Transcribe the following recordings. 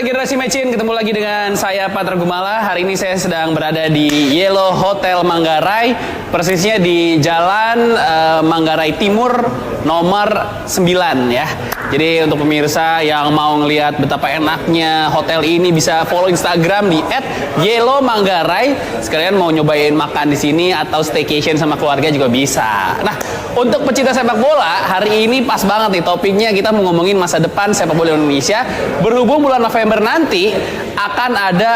Generasi Mecin, ketemu lagi dengan saya Patra Gumala. Hari ini saya sedang berada di Yellow Hotel Manggarai, persisnya di Jalan Manggarai Timur nomor 9 ya. Jadi untuk pemirsa yang mau ngelihat betapa enaknya hotel ini bisa follow Instagram di @yellowmanggarai. Sekalian mau nyobain makan di sini atau staycation sama keluarga juga bisa. Nah, untuk pecinta sepak bola, hari ini pas banget nih topiknya, kita mau ngomongin masa depan sepak bola Indonesia. Berhubung bulan November nanti akan ada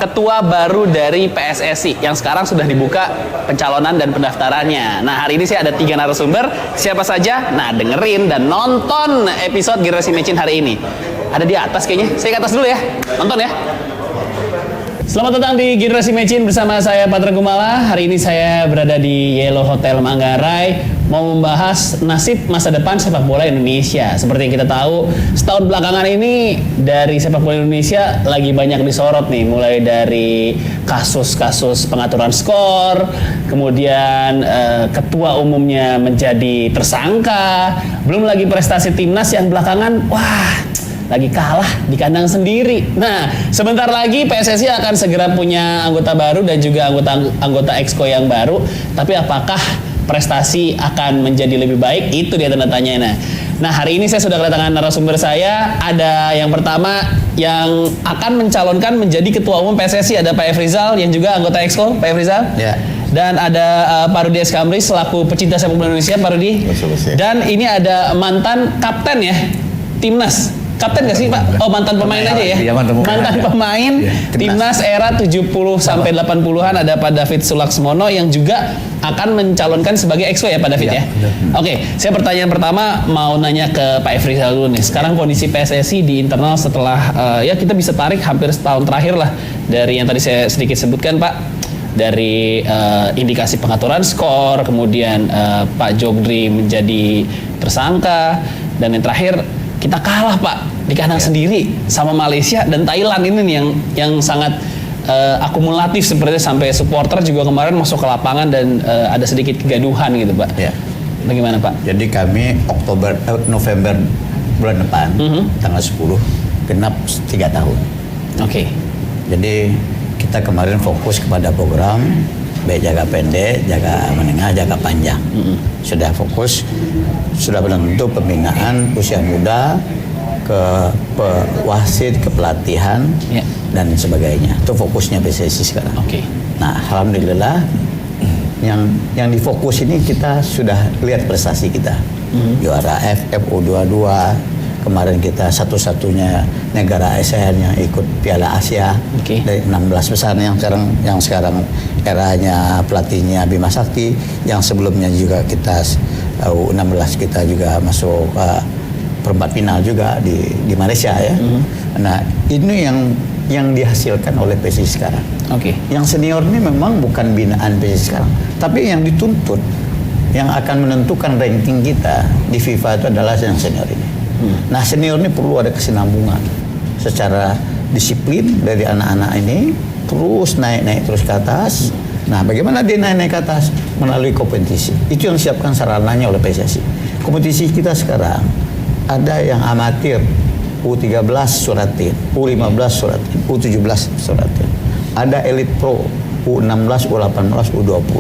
ketua baru dari PSSI yang sekarang sudah dibuka pencalonan dan pendaftarannya. Nah, hari ini saya ada 3 narasumber. Siapa saja? Nah, dengerin dan nonton episode Generasi Mecin hari ini. Ada di atas kayaknya. Saya ke atas dulu ya. Nonton ya. Selamat datang di Generasi Mecin bersama saya Patra Gumala. Hari ini saya berada di Yellow Hotel Manggarai mau membahas nasib masa depan sepak bola Indonesia. Seperti yang kita tahu, setahun belakangan ini dari sepak bola Indonesia lagi banyak disorot nih, mulai dari kasus-kasus pengaturan skor, kemudian ketua umumnya menjadi tersangka, belum lagi prestasi timnas yang belakangan lagi kalah di kandang sendiri. Nah, sebentar lagi PSSI akan segera punya anggota baru dan juga anggota Exco yang baru. Tapi apakah prestasi akan menjadi lebih baik? Itu dia tanda tanya. Nah, hari ini saya sudah kedatangan narasumber saya. Ada yang pertama yang akan mencalonkan menjadi ketua umum PSSI, ada Pak Efrizal yang juga anggota Exco. Pak Efrizal. Ya. Dan ada Pak Rudi Eskamri selaku pecinta sepak bola Indonesia. Pak Rudi. Dan ini ada mantan kapten ya timnas. Kapten gak sih Pak? Oh, mantan pemain aja ya? Iya, mantan pemain ya, timnas era 70 sampai 80-an ada Pak David Sulaksmono yang juga akan mencalonkan sebagai Exco ya Pak David ya? Oke, saya pertanyaan pertama mau nanya ke Pak Efrizal dulu nih. Sekarang kondisi PSSI di internal setelah ya kita bisa tarik hampir setahun terakhir lah dari yang tadi saya sedikit sebutkan Pak. Dari indikasi pengaturan skor, kemudian Pak Jogdri menjadi tersangka, dan yang terakhir kita kalah Pak di kandang sendiri sama Malaysia dan Thailand. Ini nih yang sangat akumulatif seperti sampai supporter juga kemarin masuk ke lapangan dan ada sedikit kegaduhan gitu Pak. Ya. Bagaimana Pak? Jadi kami November bulan depan tanggal 10 genap 3 tahun. Oke. Jadi kita kemarin fokus kepada program baik jaga pendek, jaga menengah, jaga panjang. Sudah fokus, sudah benar-benar pembinaan usia muda, ke wasit, ke pelatihan, dan sebagainya. Itu fokusnya PSSI sekarang. Nah, alhamdulillah yang difokus ini kita sudah lihat prestasi kita. Juara AFF U22. Kemarin kita satu-satunya negara ASEAN yang ikut Piala Asia dari 16 besar yang sekarang eranya pelatihnya Bima Sakti, yang sebelumnya juga kita U16 kita juga masuk perempat final juga di Malaysia ya. Nah, ini yang dihasilkan oleh PSSI sekarang. Yang senior ini memang bukan binaan PSSI sekarang, tapi yang dituntut yang akan menentukan ranking kita di FIFA itu adalah yang senior ini. Nah, senior ini perlu ada kesinambungan secara disiplin dari anak-anak ini terus naik terus ke atas. Nah, bagaimana dia naik ke atas? Melalui kompetisi. Itu yang disiapkan sarananya oleh PSSI. Kompetisi kita sekarang ada yang amatir U13 Suratin, U15 Suratin, U17 Suratin. Ada Elite Pro U16, U18, U20.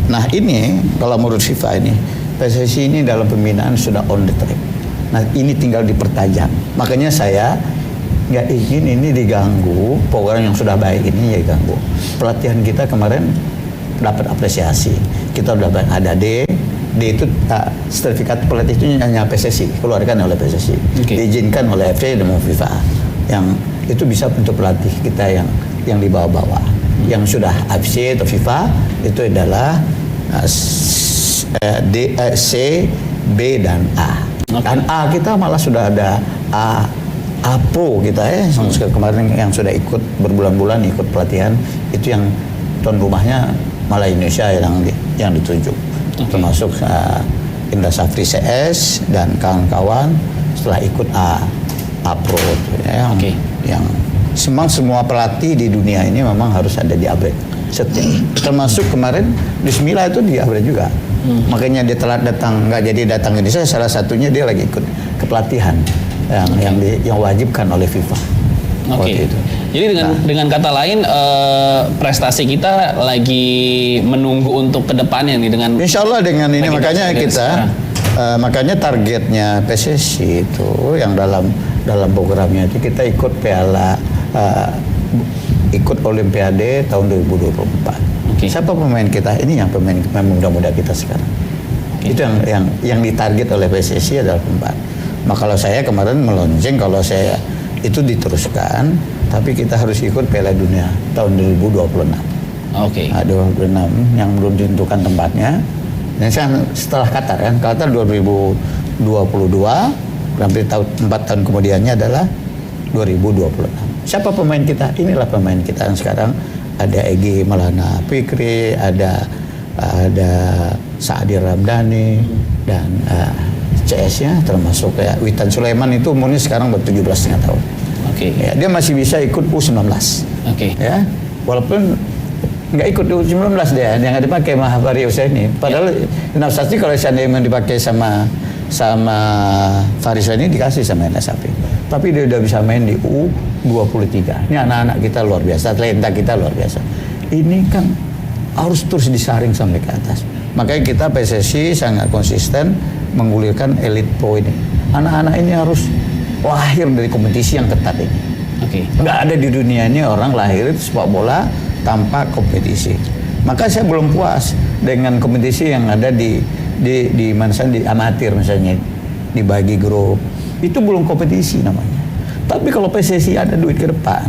Nah, ini kalau menurut FIFA ini PSSI ini dalam pembinaan sudah on the track. Nah, ini tinggal dipertajam. Makanya saya nggak ingin ini diganggu, program yang sudah baik ini ya diganggu. Pelatihan kita kemarin dapat apresiasi. Kita udah ada D itu sertifikat pelatih itu hanya PSSI, keluarkan oleh PSSI. Diizinkan oleh FA dan FIFA. Yang itu bisa untuk pelatih kita yang di bawah-bawah. Yang sudah AFC atau FIFA itu adalah D, C, B dan A. Dan A kita malah sudah ada A Pro kita ya, kemarin yang sudah ikut berbulan-bulan ikut pelatihan, itu yang tuan rumahnya malah Indonesia yang ditunjuk. Termasuk Indra Safri CS dan kawan-kawan setelah ikut A Pro ya, yang semua pelatih di dunia ini memang harus ada di upgrade. Termasuk kemarin Bismillah itu di upgrade juga. Makanya dia telat datang, nggak jadi datang Indonesia. Salah satunya dia lagi ikut kepelatihan yang wajibkan oleh FIFA. Oke. waktu itu. Jadi dengan kata lain prestasi kita lagi menunggu untuk kedepannya nih dengan. Insya Allah dengan ini Lagi makanya dari kita makanya targetnya PSSI itu yang dalam programnya itu kita ikut Piala ikut Olimpiade tahun 2024. Oke. Siapa pemain kita? Ini yang pemain muda-muda kita sekarang. Itu yang ditarget oleh PSSI adalah pempat. Maka kalau saya kemarin melonceng kalau saya itu diteruskan, tapi kita harus ikut Piala Dunia tahun 2026. Oke. Nah, 2026 yang belum ditentukan tempatnya. Dan setelah Qatar kan, Qatar 2022, berarti 4 tahun kemudiannya adalah 2026. Siapa pemain kita? Inilah pemain kita yang sekarang ada Egy Maulana Fikri, ada Sa'di Ramdhani dan CS-nya termasuk ya Witan Sulaiman itu umurnya sekarang ber 17,5 tahun. Oke. Ya, dia masih bisa ikut U19. Oke. Ya, walaupun nggak ikut U19 dia, yang dipakai Mahathir Husaini. Padahal Nafsati kalau seandainya dipakai sama Faris ini dikasih sama NSAP. Tapi dia udah bisa main di U23. Ini anak-anak kita luar biasa, talenta kita luar biasa. Ini kan harus terus disaring sampai ke atas. Makanya kita PSSI sangat konsisten menggulirkan elite pro ini. Anak-anak ini harus lahir dari kompetisi yang ketat ini. Oke. Nggak ada di dunia ini orang lahir itu sepak bola tanpa kompetisi. Maka saya belum puas dengan kompetisi yang ada di amatir misalnya, dibagi grup. Itu belum kompetisi namanya. Tapi kalau PSSI ada duit ke depan,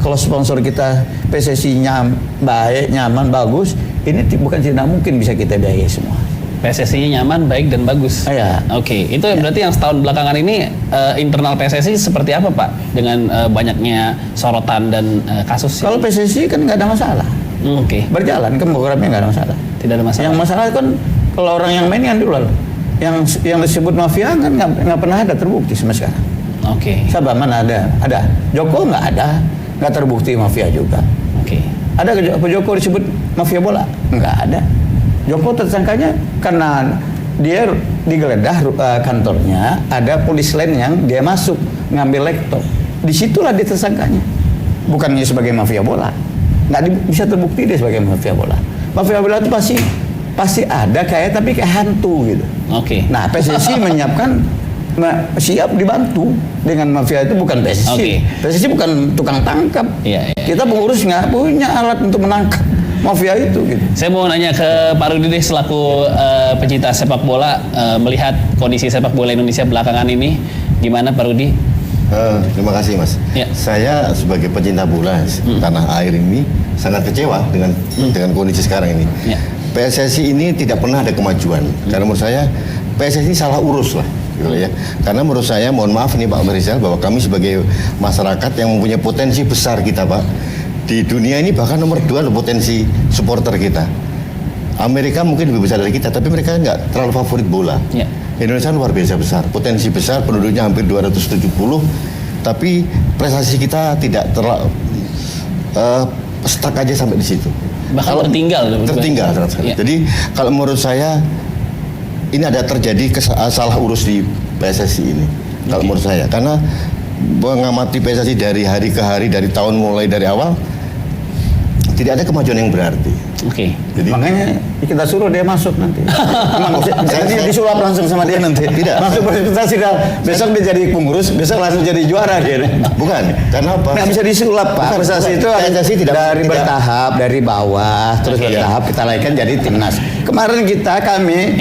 kalau sponsor kita PSSI-nya baik, nyaman, bagus, ini bukan tidak mungkin bisa kita biayai semua. PSSI nyaman, baik dan bagus. Iya. Oke, itu berarti yang setahun belakangan ini internal PSSI seperti apa Pak? Dengan banyaknya sorotan dan kasus. Kalau PSSI kan nggak ada masalah. Oke. Berjalan kan programnya nggak ada masalah. Tidak ada masalah. Yang masalah kan kalau orang yang main kan dulu, yang disebut mafia kan nggak pernah ada terbukti sampai sekarang. Oke. Sabah mana ada? Joko nggak terbukti mafia juga. Oke. Ada Pak Joko disebut mafia bola? Nggak ada. Joko tersangkanya karena dia digeledah kantornya, ada polis lain yang dia masuk ngambil laptop. Disitulah dia tersangkanya. Bukannya sebagai mafia bola. Nggak bisa terbukti dia sebagai mafia bola. Mafia bola itu pasti ada tapi kayak hantu gitu. Oke. Nah, PSSI menyiapkan siap dibantu dengan mafia itu bukan PSSI. Oke. PSSI bukan tukang tangkap. Iya. Kita pengurus nggak punya alat untuk menangkap mafia itu gitu. Saya mau nanya ke Pak Rudi deh selaku pecinta sepak bola, melihat kondisi sepak bola Indonesia belakangan ini gimana Pak Rudi? Terima kasih Mas. Ya. Saya sebagai pecinta bola tanah air ini sangat kecewa dengan kondisi sekarang ini. Ya. PSSI ini tidak pernah ada kemajuan. Karena menurut saya PSSI salah urus lah. Gitu ya. Karena menurut saya, mohon maaf nih Pak Rizal, bahwa kami sebagai masyarakat yang mempunyai potensi besar kita Pak, di dunia ini bahkan nomor 2 potensi supporter kita. Amerika mungkin lebih besar dari kita, tapi mereka nggak terlalu favorit bola. Ya. Indonesia luar biasa besar, potensi besar, penduduknya hampir 270, tapi prestasi kita tidak terlalu stuck aja sampai di situ. Bahkan tertinggal. Ya. Jadi kalau menurut saya ini ada terjadi salah urus di PSSI ini. Kalau menurut saya, karena mengamati PSSI dari hari ke hari, dari tahun mulai dari awal, tidak ada kemajuan yang berarti. Oke. Jadi Makanya kita suruh dia masuk nanti. Nanti disulap langsung sama dia nanti. Tidak. Masuk presentasi dah. Besok dia jadi pengurus, besok langsung jadi juara dia. bukan, karena apa? Nggak bisa disulap Pak. Prestasi itu PSSI dari bertahap, dari bawah, terus bertahap kita naikkan jadi timnas. Kemarin kami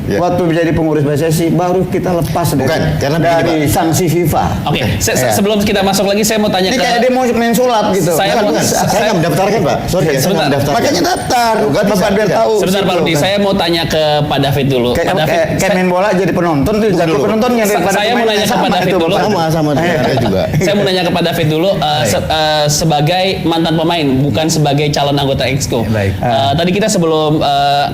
Ya. waktu menjadi pengurus PSSI baru kita lepas dari sanksi FIFA. Oke. Sebelum kita masuk lagi, saya mau tanya Ini kayak dia mau main sulap gitu. Saya nggak mendaftarkan Pak. Sorry, saya nggak mendaftarkan. Makanya daftar. Bapak biar tahu. Sebentar Pak Rudi, saya mau tanya ke Pak David dulu. Pak David, kayak main bola jadi penonton tuh jadi penontonnya daripada saya mau nanya ke Pak David dulu. Sama saya juga. Saya mau nanya ke Pak David dulu sebagai mantan pemain, bukan sebagai calon anggota Exco. Tadi kita sebelum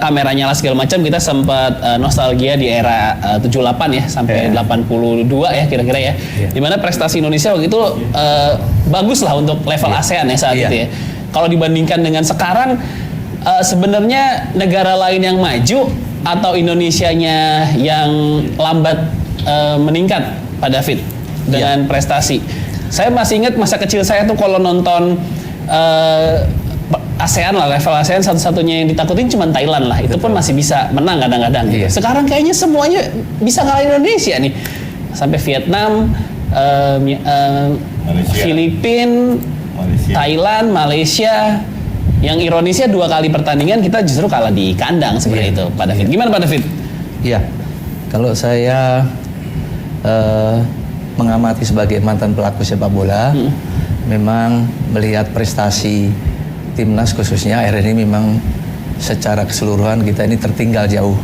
kamera nyala segala macam, kita sempat nostalgia di era 78 ya sampai 82 ya kira-kira ya. Dimana prestasi Indonesia waktu itu bagus lah untuk level ASEAN ya saat itu ya. Kalau dibandingkan dengan sekarang, sebenarnya negara lain yang maju atau Indonesianya yang lambat meningkat Pak David dengan prestasi. Saya masih ingat masa kecil saya tuh kalau nonton ASEAN lah, level ASEAN satu-satunya yang ditakutin cuma Thailand lah. Itu pun masih bisa menang kadang-kadang. Gitu. Iya. Sekarang kayaknya semuanya bisa ngalahin Indonesia nih. Sampai Vietnam, Filipina, Thailand, Malaysia. Yang ironisnya 2 kali pertandingan kita justru kalah di kandang seperti itu. Pak David, gimana Pak David? Iya, kalau saya mengamati sebagai mantan pelaku sepak bola, memang melihat prestasi timnas khususnya akhir ini memang secara keseluruhan kita ini tertinggal jauh.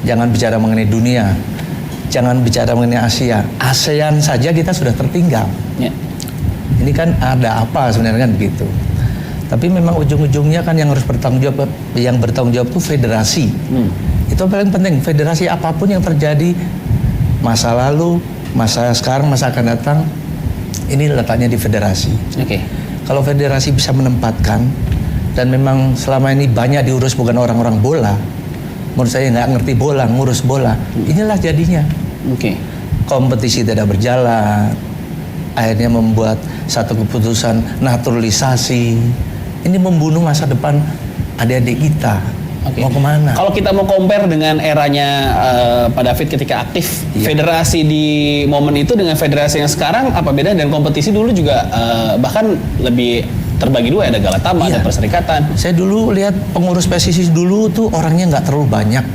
Jangan bicara mengenai dunia, jangan bicara mengenai Asia, ASEAN saja kita sudah tertinggal. Ya. Ini kan ada apa sebenarnya kan begitu. Tapi memang ujung-ujungnya kan yang harus bertanggung jawab, itu federasi. Itu paling penting. Federasi apapun yang terjadi, masa lalu, masa sekarang, masa akan datang, ini letaknya di federasi. Oke. Kalau federasi bisa menempatkan, dan memang selama ini banyak diurus bukan orang-orang bola, menurut saya nggak ngerti bola, ngurus bola, inilah jadinya. Oke. Kompetisi tidak berjalan, akhirnya membuat satu keputusan naturalisasi. Ini membunuh masa depan adik-adik kita. Oke. Mau kemana? Kalau kita mau compare dengan eranya Pak David ketika aktif, Iya. federasi di momen itu dengan federasi yang sekarang apa beda? Dan kompetisi dulu juga bahkan lebih terbagi dua, ada Galatama, Iya. ada Perserikatan. Saya dulu lihat pengurus PSSI dulu tuh orangnya nggak terlalu banyak,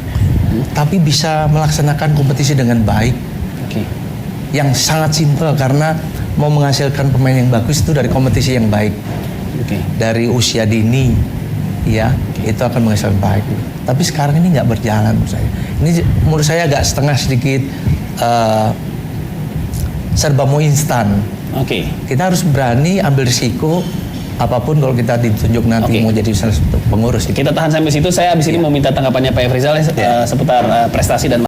tapi bisa melaksanakan kompetisi dengan baik. Oke. Yang sangat simpel karena mau menghasilkan pemain yang bagus itu dari kompetisi yang baik, Oke. dari usia dini, ya itu akan menghasilkan baik. Tapi sekarang ini nggak berjalan menurut saya. Ini menurut saya agak setengah sedikit serba mau instan. Oke. Kita harus berani ambil risiko apapun kalau kita ditunjuk nanti Oke. mau jadi salah satu pengurus. Kita tahan sampai situ. Saya abis ini mau minta tanggapannya Pak Efrizal seputar prestasi dan